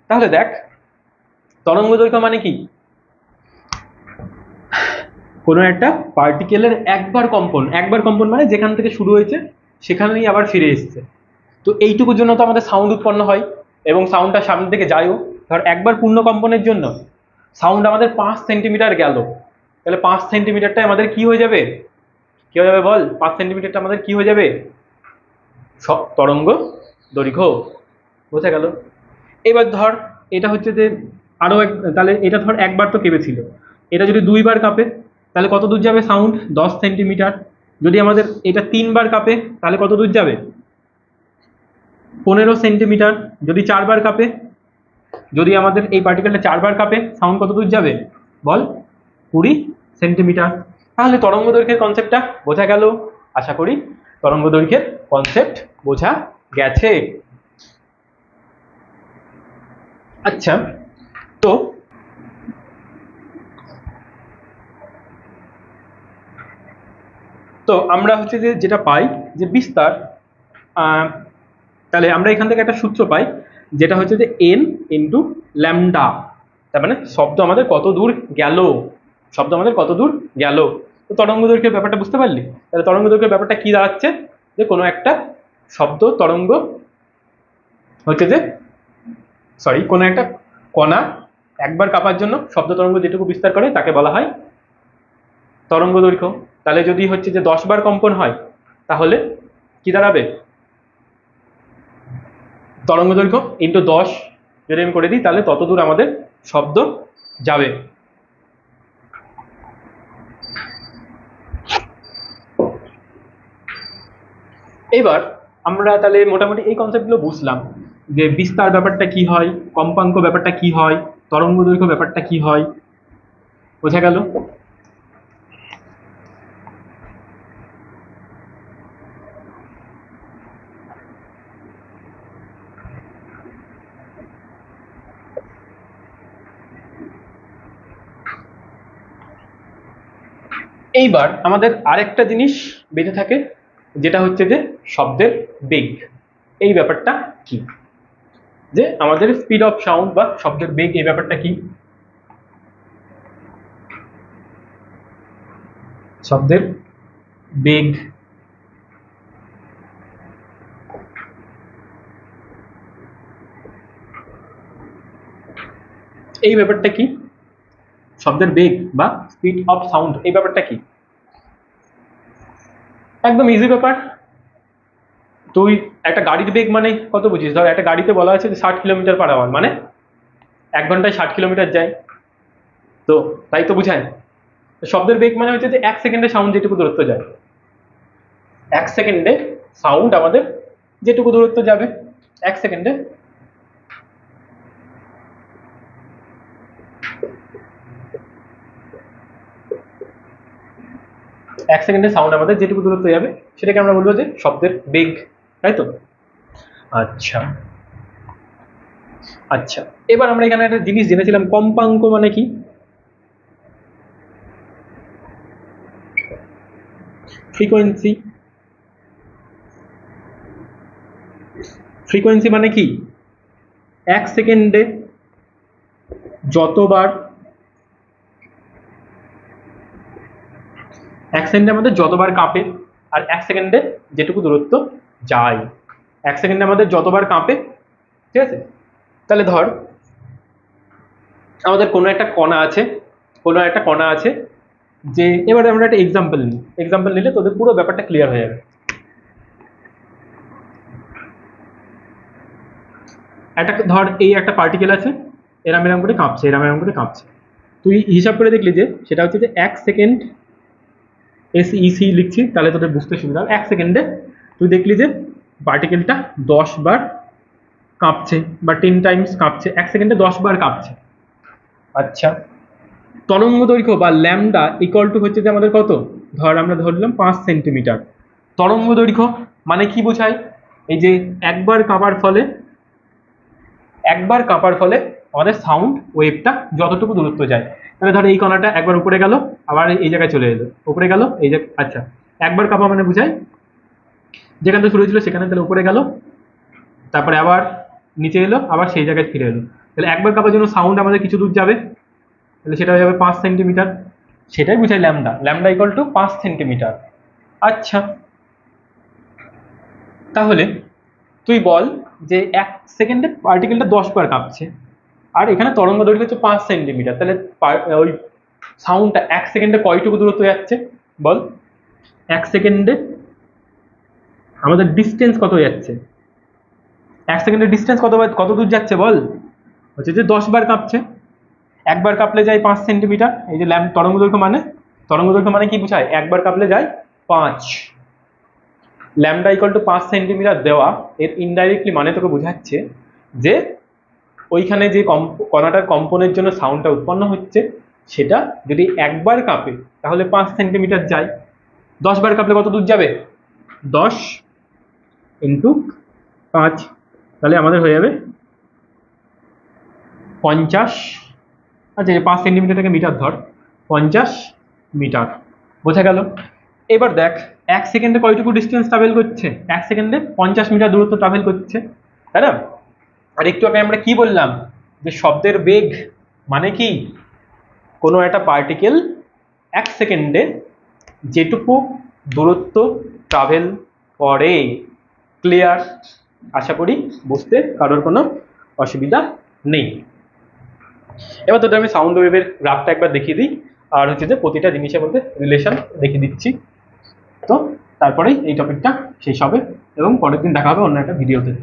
তাহলে দেখ তরঙ্গ দৈর্ঘ্য মানে কি? কোনো একটা পার্টিকেলের একবার কম্পন মানে যেখান থেকে শুরু হয়েছে সেখানেই আবার ফিরে এসছে। তো এইটুকুর জন্য তো আমাদের সাউন্ড উৎপন্ন হয় এবং সাউন্ডটা সামনের দিকে যায়ও, ধর একবার পূর্ণ কম্পনের জন্য সাউন্ড আমাদের 5 সেন্টিমিটার গেল, তাহলে 5 সেন্টিমিটারটাই আমাদের কি হয়ে যাবে, কি হয়ে যাবে বল, 5 সেন্টিমিটারটা আমাদের কি হয়ে যাবে, তরঙ্গ দৈর্ঘ্য। বোঝা গেল? এবার ধর এটা হচ্ছে যে আরো তাহলে এটা ধর একবার তো কেঁপেছিল, এটা যদি 2বার কাঁপে তাহলে কত দূর যাবে সাউন্ড, 10 সেন্টিমিটার। যদি আমাদের এটা 3বার কাঁপে তাহলে কত দূর যাবে, 15 সেন্টিমিটার। যদি 4বার কাঁপে, যদি আমাদের এই পার্টিকেলটা 4বার কাঁপে সাউন্ড কত দূর যাবে বল, 20 সেন্টিমিটার। তাহলে তরঙ্গ দৈর্ঘ্যের কনসেপ্টটা বোঝা গেল। আশা করি তরঙ্গ দৈর্ঘ্যের কনসেপ্ট বোঝা গেছে। আচ্ছা, তো তো আমরা হচ্ছে যে যেটা পাই যে বিস্তার, তাহলে আমরা এখান থেকে একটা সূত্র পাই যেটা হচ্ছে যে n ইন্টু ল্যামডা। তার মানে শব্দ আমাদের কত দূর গেল, শব্দ আমাদের কত দূর গেল। তো তরঙ্গ দৈর্ঘ্যের ব্যাপারটা বুঝতে পারলি? তাহলে তরঙ্গ দৈর্ঘ্যের ব্যাপারটা কি দাঁড়াচ্ছে, যে কোনো একটা শব্দ তরঙ্গ হচ্ছে যে কোনো একটা কণা একবার কাঁপার জন্য শব্দ তরঙ্গ যেটুকু বিস্তার করে তাকে বলা হয় তরঙ্গ দৈর্ঘ্য। তাহলে যদি হচ্ছে যে 10বার কম্পন হয় তাহলে কি দাঁড়াবে, তরঙ্গ দৈর্ঘ্য ইন্টু 10 যদি আমি করে দিই তাহলে তত দূর আমাদের শব্দ যাবে। এবার আমরা তাহলে মোটামুটি এই কনসেপ্টগুলো বুঝলাম, যে বিস্তার ব্যাপারটা কি হয়, কম্পাঙ্ক ব্যাপারটা কি হয়, তরঙ্গ দৈর্ঘ্য ব্যাপারটা কি হয়। বোঝা গেল? এইবার আমাদের আরেকটা জিনিস বেঁচে থাকে, যেটা হচ্ছে যে শব্দের বেগ। এই ব্যাপারটা কি, যে আমাদের স্পিড অফ সাউন্ড বা শব্দের বেগ, এই ব্যাপারটা কি, শব্দের বেগ। এই ব্যাপারটা কি, শব্দের বেগ বা স্পিড অফ সাউন্ড, এই ব্যাপারটা কি? একদম ইজি ব্যাপার। তুই একটা গাড়ির বেগ মানে কত বুঝিস, ধর একটা গাড়িতে বলা আছে যে 60 কিলোমিটার পার আওয়ার, মানে 1 ঘন্টায় 60 কিলোমিটার যায়, তো তাই তো বুঝায়। শব্দের বেগ মানে হচ্ছে যে 1 সেকেন্ডে সাউন্ড যেটুকু দূরত্ব যায়, 1 সেকেন্ডে সাউন্ড আমাদের যেটুকু দূরত্ব যাবে, 1 সেকেন্ডে। এক সেকেন্ডে সাউন্ড আমাদের যেটুকু দূরত্ব যাবে সেটাকে আমরা বলবো যে শব্দের বেগ, তাই তো? আচ্ছা আচ্ছা, এবার আমরা এখানে একটা জিনিস জেনেছিলাম, কম্পাঙ্ক মানে কি? ফ্রিকোয়েন্সি। ফ্রিকোয়েন্সি মানে কি, 1 সেকেন্ডে যতবার, 1 সেকেন্ডে আমাদের যতবার কাঁপে, আর 1 সেকেন্ডে যেটুকু দূরত্ব যায়, 1 সেকেন্ডে আমাদের যতবার কাঁপে, ঠিক আছে? তাহলে ধর আমাদের কোনো একটা কণা আছে, কোনো একটা কণা আছে, যে এবারে আমরা একটা এক্সাম্পল নিই, এক্সাম্পল নিলে তোদের পুরো ব্যাপারটা ক্লিয়ার হয়ে যাবে। একটা ধর এই একটা পার্টিকেল আছে, এরম এরম করে কাঁপছে, এরম এরম করে কাঁপছে। তুই হিসাব করে দেখলি যে সেটা হচ্ছে যে 1 সেকেন্ড, এসইসি লিখছি তাহলে তোদের বুঝতে সুবিধা হবে। 1 সেকেন্ডে তুই দেখলি যে পার্টিকেলটা 10 বার কাঁপছে বা 10 টাইমস কাঁপছে, 1 সেকেন্ডে 10 বার কাঁপছে। আচ্ছা, তরঙ্গ দৈর্ঘ্য বা ল্যামডা ইকুয়াল টু হচ্ছে যে আমাদের কত, ধর আমরা ধরলাম 5 সেন্টিমিটার। তরঙ্গ দৈর্ঘ্য মানে কি বোঝায়, এই যে একবার কাঁপার ফলে, একবার কাঁপার ফলে আমাদের সাউন্ড ওয়েভটা যতটুকু দূরত্ব যায়। তাহলে ধর এই কণাটা একবার উপরে গেল, আবার এই জায়গায় চলে এলো, উপরে গেল এই জায়গায়। আচ্ছা, একবার কাঁপা মানে বোঝায় যেখান থেকে শুরু হয়েছিল সেখানে তাহলে উপরে গেল, তারপরে আবার নিচে এলো, আবার সেই জায়গায় ফিরে এলো। তাহলে একবার কাঁপার জন্য সাউন্ড আমাদের কিছু দূর যাবে, তাহলে সেটা হয়ে যাবে 5 সেন্টিমিটার। সেটাই বোঝায় lambda, lambda equal to 5 centimetre. আচ্ছা, তাহলে তুই বল যে 1 সেকেন্ডে পার্টিকেলটা 10 বার কাঁপছে, আর এখানে তরঙ্গ দৈর্ঘ্য হচ্ছে 5 সেন্টিমিটার, তাহলে ওই সাউন্ডটা 1 সেকেন্ডে কয়টুকু দূরত্ব যাচ্ছে বল? 1 সেকেন্ডে আমাদের ডিস্টেন্স কত যাচ্ছে? 1 সেকেন্ডের ডিস্টেন্স কত দূর যাচ্ছে বল? হচ্ছে যে 10 বার কাঁপছে। একবার কাঁপলে যায় 5 সেন্টিমিটার। এই যে তরঙ্গ দৈর্ঘ্য মানে কি বোঝায়? একবার কাঁপলে যায় 5। ল্যামডা ইকুয়াল টু 5 সেন্টিমিটার দেওয়া, এর ইনডাইরেক্টলি মানে তোকে বোঝাচ্ছে যে ওইখানে যে কণাটার কম্পনের জন্য সাউন্ডটা উৎপন্ন হচ্ছে সেটা যদি একবার কাঁপে তাহলে 5 সেন্টিমিটার যায়। 10 বার কাঁপলে কত দূর যাবে? 10 ইন্টু 5, তাহলে আমাদের হয়ে যাবে 50। আচ্ছা 5 সেন্টিমিটারটাকে মিটার ধর, 50 মিটার। বোঝা গেল? এবার দেখ 1 সেকেন্ডে কয়টুকু ডিস্টেন্স ট্রাভেল করছে? 1 সেকেন্ডে 50 মিটার দূরত্ব ট্রাভেল করছে, তাই না? আর একটু আগে আমরা কি বললাম যে শব্দের বেগ মানে কি? কোনো একটা পার্টিকেল 1 সেকেন্ডে যেটুকু দূরত্ব ট্রাভেল করে। ক্লিয়ার? আশা করি বুঝতে কারোর কোনো অসুবিধা নেই। এবার তোদের আমি সাউন্ড ওয়েভের গ্রাফটা একবার দেখিয়ে দিই, আর হচ্ছে যে প্রতিটা জিনিসের মধ্যে রিলেশন দেখিয়ে দিচ্ছি। তো তারপরেই এই টপিকটা শেষ হবে এবং পরের দিন দেখা হবে অন্য একটা ভিডিওতে।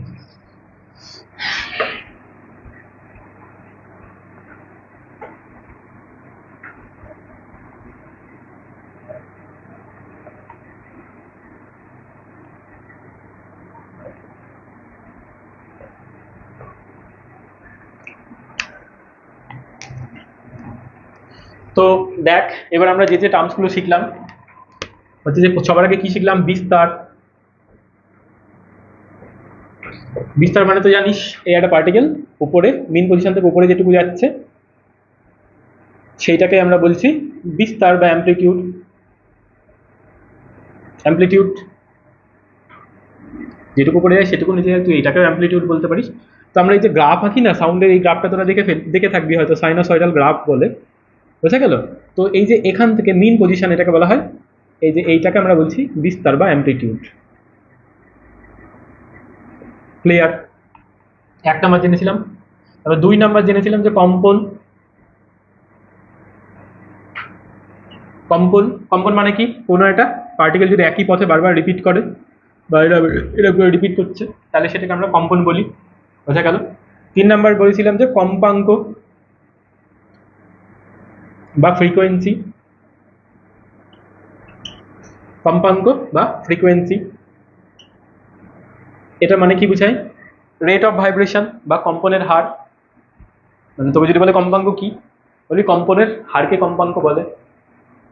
তো দেখ এবার আমরা যে টার্মসগুলো শিখলাম হচ্ছে যে সবার আগে কি শিখলাম? বিস্তার। বিস্তার মানে তো জানিস, এই একটা পার্টিকেল উপরে মেইন পজিশন থেকে উপরে যেটুকু যাচ্ছে সেইটাকে আমরা বলছি বিস্তার বা অ্যামপ্লিটিউড। যেটুকু উপরে যায় সেটুকু নিচে যায়, তুই এটাকেও অ্যামপ্লিটিউড বলতে পারিস। তো আমরা এই যে গ্রাফ আঁকি না সাউন্ডের, এই গ্রাফটা তোরা দেখে থাকবি হয়তো, সাইনোসয়েডাল গ্রাফ বলে। বোঝা গেল? তো এই যে এখান থেকে মেইন পজিশন এটাকে বলা হয়, এই যে এইটাকে আমরা বলছি বিস্তার বা অ্যামপ্লিটিউড। ক্লিয়ার? 1 নাম্বার জেনেছিলাম। তারপর 2 নাম্বার জেনেছিলাম যে কম্পন। কম্পন মানে কি? কোনো একটা পার্টিকেল যদি একই পথে বারবার রিপিট করে বা এটা রিপিট করছে তাহলে সেটাকে আমরা কম্পন বলি। বোঝা গেল? 3 নাম্বার বলেছিলাম যে কম্পাঙ্ক বা ফ্রিকোয়েন্সি। কম্পাঙ্ক বা ফ্রিকোয়েন্সি এটা মানে কি বোঝায়? রেট অফ ভাইব্রেশন বা কম্পনের হার। মানে তোকে যদি বলে কম্পাঙ্ক কি, বলি কম্পনের হারকে কম্পাঙ্ক বলে,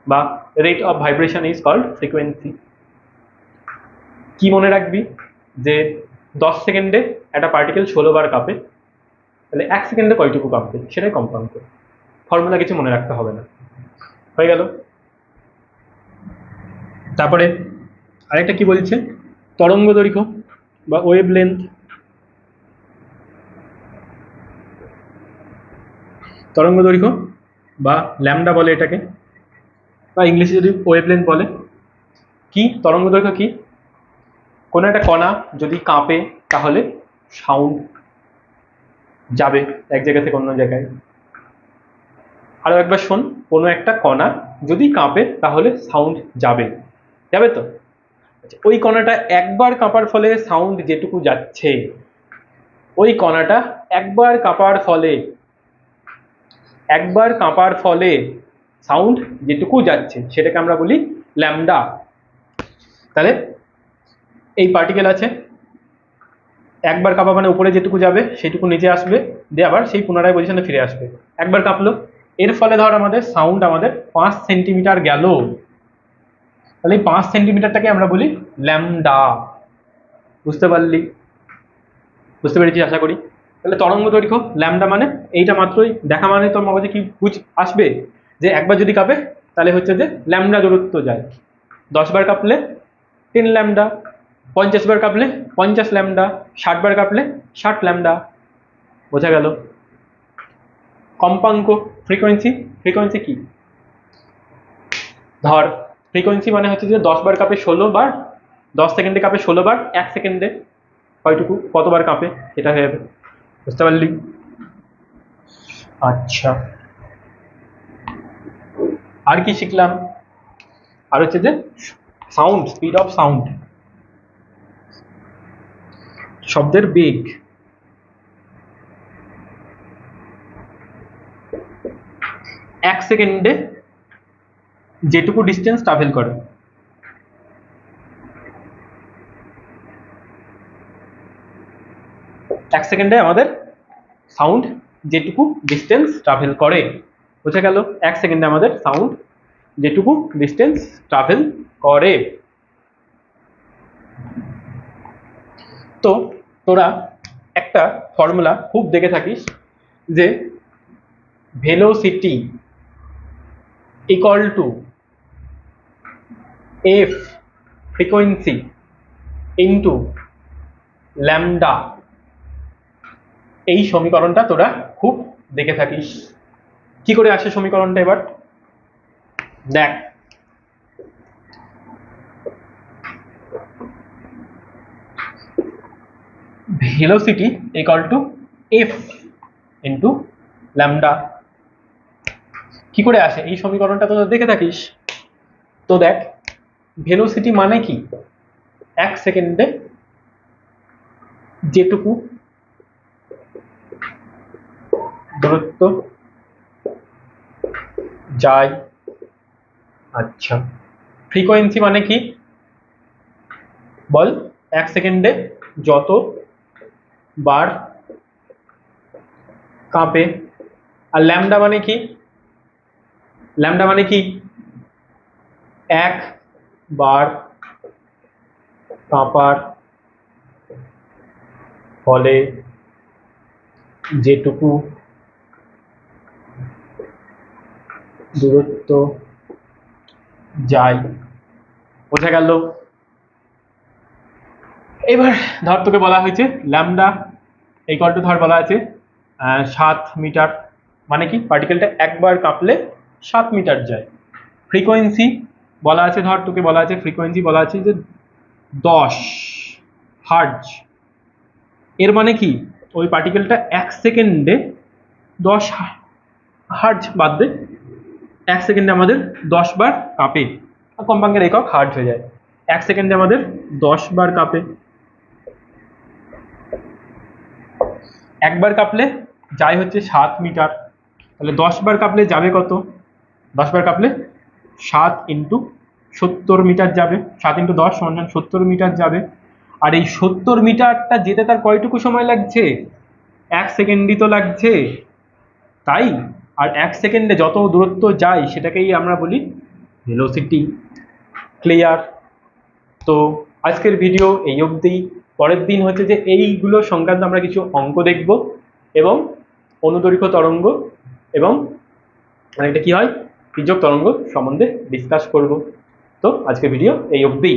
বা rate of vibration is called frequency. কি মনে রাখবি? যে 10 সেকেন্ডে একটা পার্টিকেল 16 বার কাঁপে, তাহলে 1 সেকেন্ডে কয়টুকু কাঁপবে সেটাই কম্পাঙ্ক। ফর্মুলা কিছু মনে রাখতে হবে না। হয়ে গেল? তারপরে আরেকটা কি বলছে? তরঙ্গ দৈর্ঘ্য বা ওয়েভ লেন্থ। তরঙ্গ দৈর্ঘ্য বা ল্যামডা বলে এটাকে, বা ইংলিশে যদি ওয়েভ লেন্থ বলে। কি তরঙ্গ দৈর্ঘ্য কি? কোনো একটা কণা যদি কাঁপে তাহলে সাউন্ড যাবে এক জায়গা থেকে অন্য জায়গায়। আরো একবার শোন, কোনো একটা কণা যদি কাঁপে তাহলে সাউন্ড যাবে তো? ওই কণাটা একবার কাঁপার ফলে সাউন্ড যেটুকু যাচ্ছে, ওই কণাটা একবার কাঁপার ফলে সাউন্ড যেটুকু যাচ্ছে সেটাকে আমরা বলি ল্যামডা। তাহলে এই পার্টিকেল আছে, একবার কাঁপা মানে উপরে যেটুকু যাবে সেটুকু নিচে আসবে, দিয়ে আবার সেই পুনরায় পজিশনে ফিরে আসবে। একবার কাঁপলো, এর ফলে ধর আমাদের সাউন্ড 5 সেন্টিমিটার গেল, তাহলে এই 5 সেন্টিমিটারটাকে আমরা বলি ল্যামডা। বুঝতে পেরেছিস আশা করি। তাহলে তরঙ্গ দৈর্ঘ্য ল্যামডা মানে এইটা মাত্রই দেখা মানে তোর মগজে কি আসবে? যে একবার যদি কাঁপে তাহলে হচ্ছে যে ল্যামডা দূরত্ব যায়। 10 বার কাঁপলে 10 ল্যামডা, 50 বার কাঁপলে 50 ল্যামডা, 60 বার কাঁপলে 60 ল্যামডা। বোঝা গেল? কম্পাঙ্ক ফ্রিকোয়েন্সি কি? ধর ফ্রিকোয়েন্সি মানে হচ্ছে যে 10 বার কাঁপে 16 বার, 10 সেকেন্ডে কাঁপে 16 বার, 1 সেকেন্ডে কতবার কাঁপে এটা হয়ে যাবে। বুঝতে পারলি? আচ্ছা, আর কি শিখলাম? আর হচ্ছে যে সাউন্ড, স্পিড অফ সাউন্ড, শব্দের বেগ। এক সেকেন্ডে যেটুকু ডিস্টেন্স ট্রাভেল করে, এক সেকেন্ডে আমাদের সাউন্ড যেটুকু ডিস্টেন্স ট্রাভেল করে, বোঝা গেল? এক সেকেন্ডে আমাদের সাউন্ড যেটুকু ডিস্টেন্স ট্রাভেল করে। তো তোরা একটা ফর্মুলা খুব দেখে থাকিস যে velocity equal to F frequency into lambda. এই সমীকরণটা তোরা খুব দেখে থাকিস। কি করে আসে সমীকরণটা এবার দেখ। Velocity equal to F into lambda. কি করে আসে এই সমীকরণটা তোরা দেখে থাকিস। তো দেখ, ভেলোসিটি মানে কি? এক সেকেন্ডে যেটুকু দূরত্ব যায়। আচ্ছা, ফ্রিকোয়েন্সি মানে কি বল? এক সেকেন্ডে যত বার কাঁপে। আর ল্যামডা মানে কি? ল্যামডা মানে কি? একবার কাঁপার ফলে যেটুকু দূরত্ব যায়, বোঝা গেল? এবার ধর তোকে বলা হয়েছে ল্যামডা ইকুয়াল টু, ধর বলা আছে 7 মিটার, মানে কি পার্টিকেলটা একবার কাঁপলে 7 মিটার যায়। ফ্রিকোয়েন্সি বলা আছে, ধর তোকে বলা আছে ফ্রিকোয়েন্সি বলা আছে যে 10 হার্জ। এর মানে কি ওই পার্টিকেলটা এক সেকেন্ডে 10 হার্জ বাদ দে, এক সেকেন্ডে আমাদের 10 বার কাঁপে। কম্পাঙ্কের একক হার্জ হয়ে যায়। এক সেকেন্ডে আমাদের 10 বার কাঁপে। একবার কাঁপলে যায় হচ্ছে 7 মিটার, তাহলে 10 বার কাঁপলে যাবে কত? 10 বার কাঁপলে 7 ইন্টু 70 মিটার যাবে। 7 ইন্টু 10 সমান 70 মিটার যাবে। আর এই 70 মিটারটা যেতে তার কয়টুকু সময় লাগছে? এক সেকেন্ডই তো লাগছে, তাই? আর এক সেকেন্ডে যত দূরত্ব যায় সেটাকেই আমরা বলি ভেলোসিটি। ক্লিয়ার? তো আজকের ভিডিও এই অবধি। পরের দিন হচ্ছে যে এইগুলো সংক্রান্ত আমরা কিছু অঙ্ক দেখব এবং অনুদৈর্ঘ্য তরঙ্গ এবং এটা কি হয় তির্যক তরঙ্গ সম্বন্ধে ডিসকাস করব। তো আজকের ভিডিও এই অবধি।